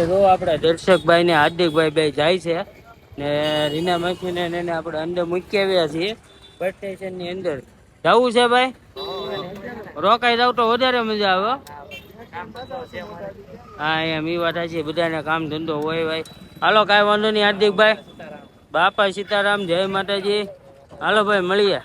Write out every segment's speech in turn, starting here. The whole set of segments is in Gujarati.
અત્યારે જો આપડા દર્શકભાઈ ને હાર્દિકભાઈ બે જાય છે ને રીના માસી ને એને આપણે અંદર મૂકી આવ્યા છીએ બસ સ્ટેશન ની અંદર. જવું છે ભાઈ? રોકાઈ જાવ તો વધારે મજા આવે. હા એમ ઈ વાત છે, બધાને કામ ધંધો હોય ભાઈ. હાલો કાંઈ વાંધો નહીં હાર્દિકભાઈ. બાપા સીતારામ, જય માતાજી. હાલો ભાઈ મળીએ.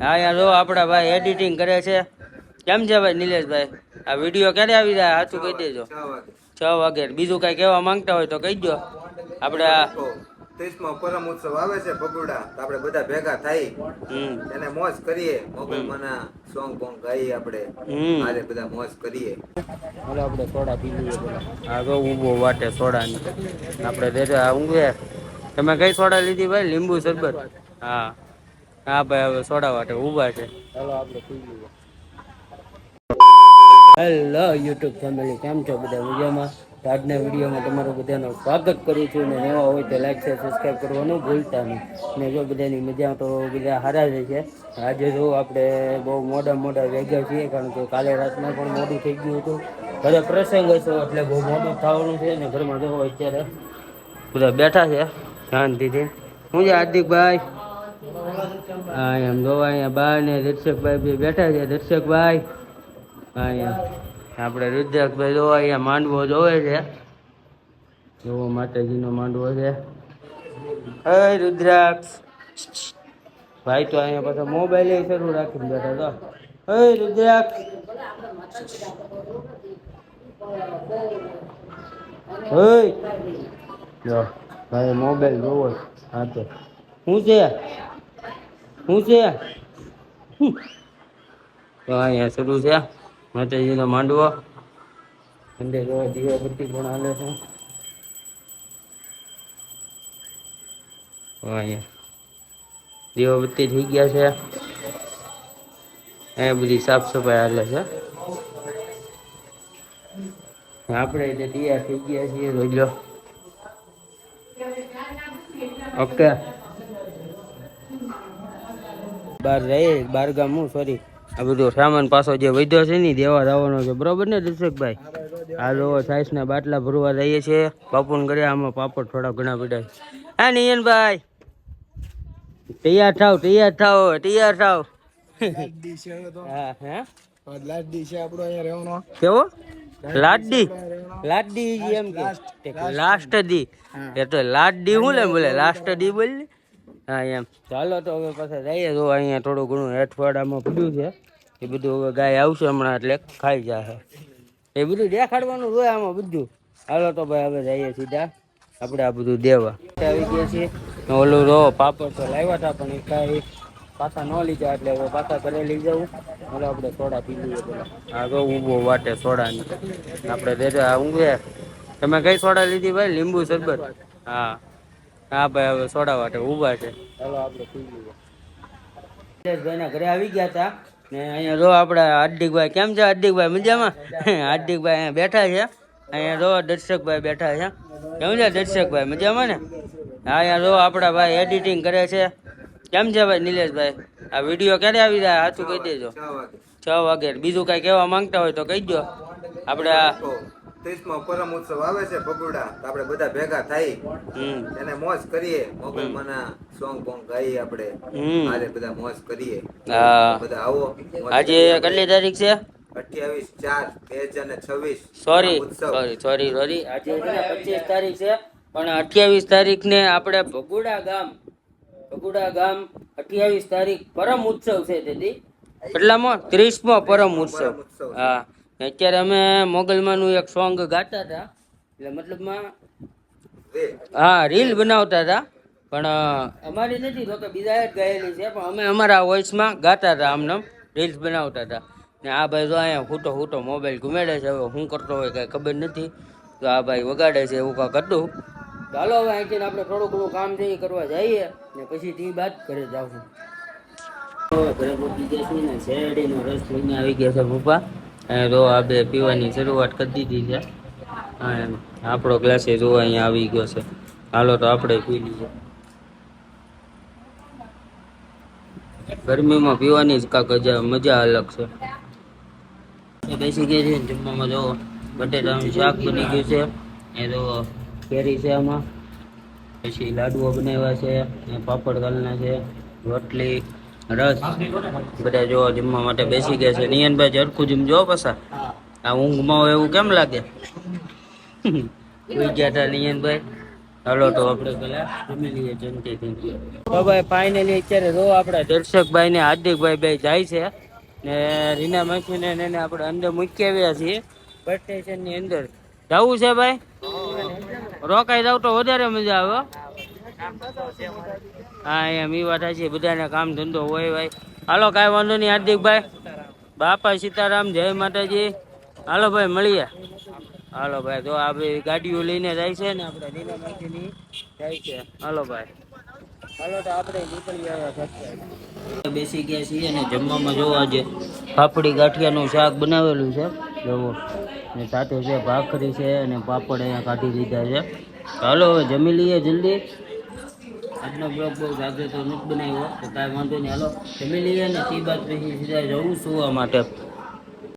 હા યાર જો આપડા ભાઈ એડિટિંગ કરે છે. કેમ છે ભાઈ નિલેશભાઈ? આ વિડીયો ક્યારે આવી જાય સાચું કહી દેજો. 6 વાગે. બીજું કઈ કહેવા માંગતા હોય તો કહી દો. આપણે 30મો પરમ ઉત્સવ આવે છે ભગુડા, આપણે બધા ભેગા થઈ એને મોજ કરીએ. મોબાઈલમાંના સોંગ બોંગ ગાઈએ, આપણે આરે બધા મોજ કરીએ. હાલો આપણે સોડા પી લઈએ. હા તો ઊભો વાટે સોડા ની આપણે દેજો. આ ઊંઘે. તમે કઈ સોડા લીધી ભાઈ? લીંબુ શરબત? હા હા ભાઈ હવે સોડા વાટે ઊભા છે. ચાલો આપણે પી લઈએ. હેલો યુટ્યુબ ફેમિલી, કેમ છો બધા? મજામાં? આજના વિડીયોમાં તમારું બધાનું સ્વાગત કરું છું. ને નવા હોય તો લાઈક શેર સબસ્ક્રાઈબ કરવાનું ભૂલતા નહીં. ને જો બધાની મજા તો બધા હારા જ છે. આજે જો આપણે બહુ મોડા વેગ્યા છીએ, કારણ કે કાલે રાતના પણ મોડું થઈ ગયું હતું. ઘરે પ્રસંગ હતો એટલે બહુ મોડું થવાનું છે. ને ઘરમાં જો અત્યારે બધા બેઠા છે શાંતિથી. શું છે હાર્દિકભાઈ? હા એમ જોવા અહીંયા બા ને દર્શકભાઈ બે બેઠા છે. દર્શકભાઈ અહીંયા આપણે રુદ્રાક્ષભાઈ જોવા અહીંયા માંડવો જોવે છે. જોવો માતાજીનો માંડવો છે. હે રુદ્રાક્ષ ભાઈ તો અહીંયા પાછા મોબાઈલ શરૂ રાખીને બેઠા તો. હે રુદ્રાક્ષ જો ભાઈ મોબાઈલ જોવો. હા તો શું છે? શું છે? તો અહીંયા શરૂ છે માતાજીનો માંડવો. અંદર જોવા દીવાબત્તી પણ હાલે છે. અહીંયા દીવાબત્તી થઈ ગયા છે. અહીંયા બધી સાફ સફાઈ હાલે છે. આપણે એટલે તૈયાર થઈ ગયા છીએ. રોજો ઓકે. બાર ગામ હું સોરી આ બધો સામાન પાછો જે વધ્યો છે ને દેવા જવાનો છે, બરોબર ને દર્શકભાઈ? હાલો સાઈસ ના બાટલા ભરવા જઈએ છીએ બાપુને ઘરે. આમાં પાપડ થોડા ઘણા બધા. હા નિયનભાઈ તૈયાર થાવ. હા હે લાડડી છે આપણો અહીંયા રહેવાનો. કેવો લાડડી એમ કે લાસ્ટ દી એ તો લાડડી હું લે બોલે લાસ્ટ દી બોલ. હા એમ. ચાલો તો હવે પાછા જઈએ. તો અહીંયા થોડું ઘણું હેઠવાડામાં પડ્યું છે એ બધું હવે ગાય આવશે હમણાં એટલે ખાઈ જશે. એ બધું દેખાડવાનું હોય આમાં બધું. હાલો તો ભાઈ હવે જઈએ સીધા આપણે આ બધું દેવા આવી ગયા છીએ. ઓલું રો પાપડ તો લાવ્યા હતા પણ એ કાંઈ પાછા ન લીધા એટલે હવે પાછા ઘરે લઈ જવું. એટલે આપણે સોડા પી લઈએ પેલા. હા તો ઊભો વાટે સોડાની આપણે દેજો. આ ઊંઘે. તમે કઈ સોડા લીધી ભાઈ? લીંબુ શરબત? હા હા ભાઈ હવે સોડા વાટે ઊભા છે. ચાલો આપણે પી લઈએ. ભાઈ ના ઘરે આવી ગયા હતા ને અહીંયા જો આપડા હાર્દિકભાઈ. કેમ છે હાર્દિકભાઈ? મજામાં? હાર્દિકભાઈ અહીંયા બેઠા છે. અહીંયા જો દર્શકભાઈ બેઠા છે. કેમ છે દર્શકભાઈ? મજામાં ને? હા અહીંયા જો આપડા ભાઈ એડિટિંગ કરે છે. કેમ છે ભાઈ નિલેશભાઈ? આ વિડીયો ક્યારે આવી જાય સાચું કહી દેજો. 6 વાગે. બીજું કઈ કહેવા માંગતા હોય તો કહી દો. આપણે 30મો પરમ ઉત્સવ આવે છે ભગુડા, આપણે બધા ભેગા થઈ એને મોજ કરીએ. મોબાઈલમાંના સોંગ બોંગ ગાઈએ, આપણે આરે બધા મોજ કરીએ. બધા આવો. આજે કેટલી તારીખ છે? 28/4/2026. સોરી આજે 25 તારીખ છે પણ 28 તારીખ ને આપણે ભગુડા ગામ 28 તારીખ પરમ ઉત્સવ છે. તેથી કેટલામો? 30મો પરમ ઉત્સવ. હા અત્યારે અમે મોગલમાં નું એક સોંગ ગાતા હતા એટલે મતલબમાં હા રીલ બનાવતા હતા પણ અમારી નથી તો કે બીજા જ ગાયેલી છે પણ અમે અમારા વોઇસમાં ગાતા હતા. આમને રીલ્સ બનાવતા હતા. ને આ ભાઈ જો અહીંયા હૂટો મોબાઈલ ઘુમેડે છે. હવે શું કરતો હોય કાંઈ ખબર નથી. તો આ ભાઈ વગાડે છે એવું કાંક હતું. ચાલો હવે અહીંથી આપણે થોડું ઘણું કામ છે એ કરવા જઈએ ને પછી તે બાદ ઘરે જાઉં. ઘરે પહોંચી ગયા છીએ ને શેરડીનો રસ લઈને આવી ગયા છે પપ્પા. તો આ બે પીવાની શરૂઆત કરી દીધી છે. હા એમ આપણો ગ્લાસ એ જોવા અહીંયા આવી ગયો છે. હાલો તો આપણે પી લઈએ. ગરમીમાં પીવાની જ કાંક મજા અલગ છે. બેસી ગયા છે જમવામાં. જો બટેટાનું શાક બની ગયું છે, એ તો કેરી છે આમાં, પછી લાડુઓ બનાવ્યા છે, પાપડ ગાલના છે, રોટલી, રસ, બધા જો જમવા માટે બેસી ગયા છે. નિયનભાઈ ઝડકું જેમ જો પાછા આ ઊંઘમાં હોય એવું કેમ લાગે? ઉઈ ગયા હતા નિયનભાઈ. હાલો તો આપણે પેલા જમી લઈએ જમતી. તો ભાઈ ફાઇનલી અત્યારે જો આપણા દર્શકભાઈ ને હાર્દિકભાઈ બે જાય છે ને રીના માસી ને એને આપણે અંદર મૂકી આવ્યા છીએ બસ સ્ટેશન ની અંદર. જવું છે ભાઈ? રોકાઈ જાવ તો વધારે મજા આવે. હા એમ ઈ વાત છે, બધાને કામ ધંધો હોય ભાઈ. હાલો કાંઈ વાંધો નહીં હાર્દિકભાઈ. બાપા સીતારામ, જય માતાજી. હાલો ભાઈ મળીએ. હાલો ભાઈ તો આ ભાઈ ગાડીઓ લઈને જાય છે ને આપણે રીના માસીની જાય છે. હાલો ભાઈ, હાલો તો આપણે નીકળી આવ્યા. બેસી ગયા છીએ અને જમવામાં જોવા આજે પાપડી ગાંઠિયાનું શાક બનાવેલું છે જોવો, ને સાથે છે ભાખરી છે અને પાપડ અહીંયા કાઢી દીધા છે. હાલો હવે જમી લઈએ જલ્દી. આજનો બ્લોગ બહુ જાજો તો નથી બનાવ્યો તો કાંઈ વાંધો નહીં. હાલો જમી લઈએ ને તે બાદ પછી સીધા જવું સુવા માટે.